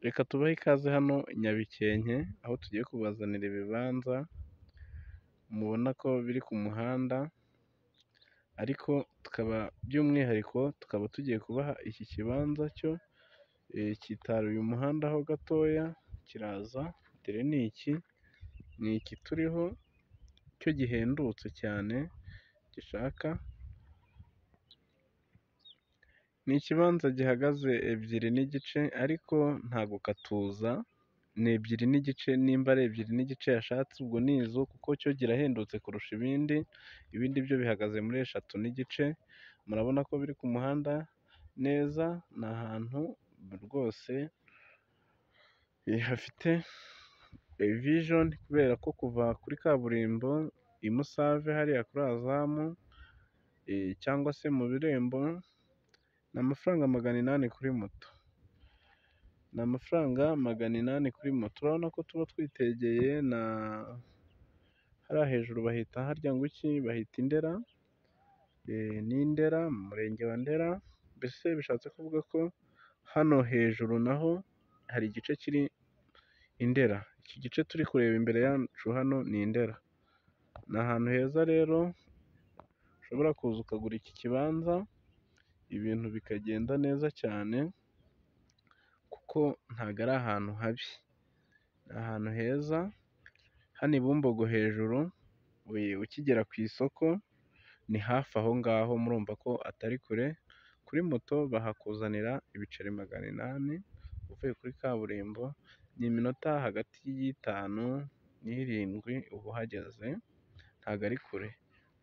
Reka tubahe ikaze hano Nyabikenke, aho tugiye kubazanira ibibanza mubona ko biri ku muhanda, ariko tukaba by'umwihariko tukaba tugiye kubaha iki kibanza cyo cyitaruye umuhanda ho gatoya, kiraza bitewe ni iki turiho cyo gihendutse cyane gishaka, ni ikibanza gihagaze 2,5 ariko ntago katuza, ni 2,5 nimba ari 2,5 yashatse ubwo ni izo, kuko cyo kirahendutse kurusha ibindi, ibindi byo bihagaze muri 3,5. Murabona ko biri ku muhanda neza, ni ahantu rwose hafite vision, kubera ko kuva kuri kaburimbo i Musave hariya kuri Azamu cyangwa se mu Birembo ni amafaranga 800 kuri moto, ni amafaranga 800 kuri moto. Urabona ko tuba twitegeye na hariya hejuru bahita harya ngo iki, bahita i Ndera, ni i Ndera mu murenge wa Ndera, mbese bishatse kuvuga ko hano hejuru naho hari igice kiri i Ndera. Iki gice turi kureba imbere yacu hano ni i Ndera. Ni ahantu heza rero ushobora kuza ukagura iki kibanza, ibintu bikagenda neza cyane, kuko ntago ari ahantu habi, ni ahantu heza. Hano i Bumbogo hejuru ukigera ku isoko ni hafi aho ngaho, murumva ko atari kure. Kuri moto bahakuzanira ibiceri 800 uvuye kuri kaburimbo, ni iminota hagati y'5 n'7 uba uhageze, ntago ari kure,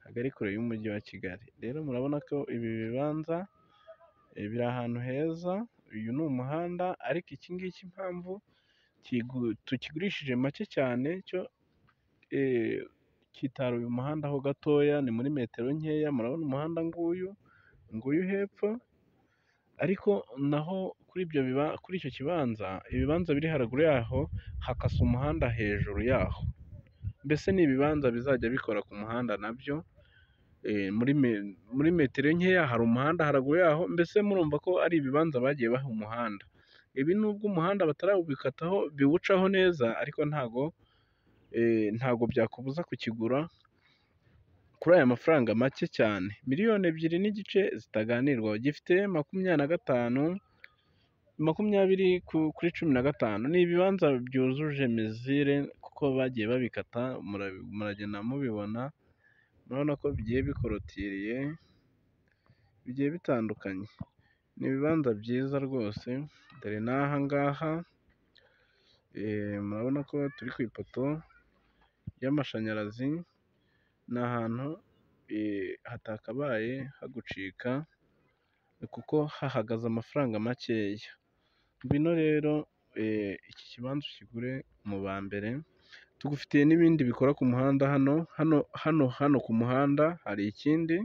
ntago ari kure y'umujyi wa Kigali. Rero murabona ko ibi bibanza biri ahantu heza, uyu ni umuhanda, ariko iki ngiki impamvu tukigurishije make cyane, cyo cyitaruye umuhanda ho gatoya, ni muri metero nkeya. Murabona umuhanda nguyu hepfo, ariko naho kuri icyo kibanza, ibibanza biri haruguru yaho hakase umuhanda hejuru yaho, mbese ni ibibanza bizajya bikora ku muhanda nabyo. Muri metero nkeya hari umuhanda haruguru yaho, mbese murumva ko ari ibibanza bagiye baha umuhanda. Ibi nubwo umuhanda batarawubikataho biwucaho neza, ariko ntago byakubuza kukigura kuri aya mafaranga make cyane, 2,5 miliyoni zitaganirwaho. Gifite 20 kuri 15. Ni ibibanza byujuje mizire, kuko bagiye babikata, muragenda mubibona. Murabona ko bigiye bikorotiriye, bigiye bitandukanye. Ni ibibanza byiza rwose, dore n'aha ngaha murabona ko turi ku ipoto y'amashanyarazi. Ni ahantu hatakabaye hagucika, kuko hahagaze amafaranga makeya. Ngwino rero iki kibanza ukigure mu ba mbere. Tugufitiye n'ibindi bikora ku muhanda hano ku muhanda hari ikindi,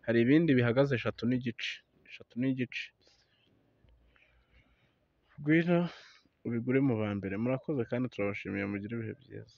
hari ibindi bihagaze 3,5. Ngwino ubigure mu ba mbere. Murakoze kandi turabashimiye, mugire ibihe byiza.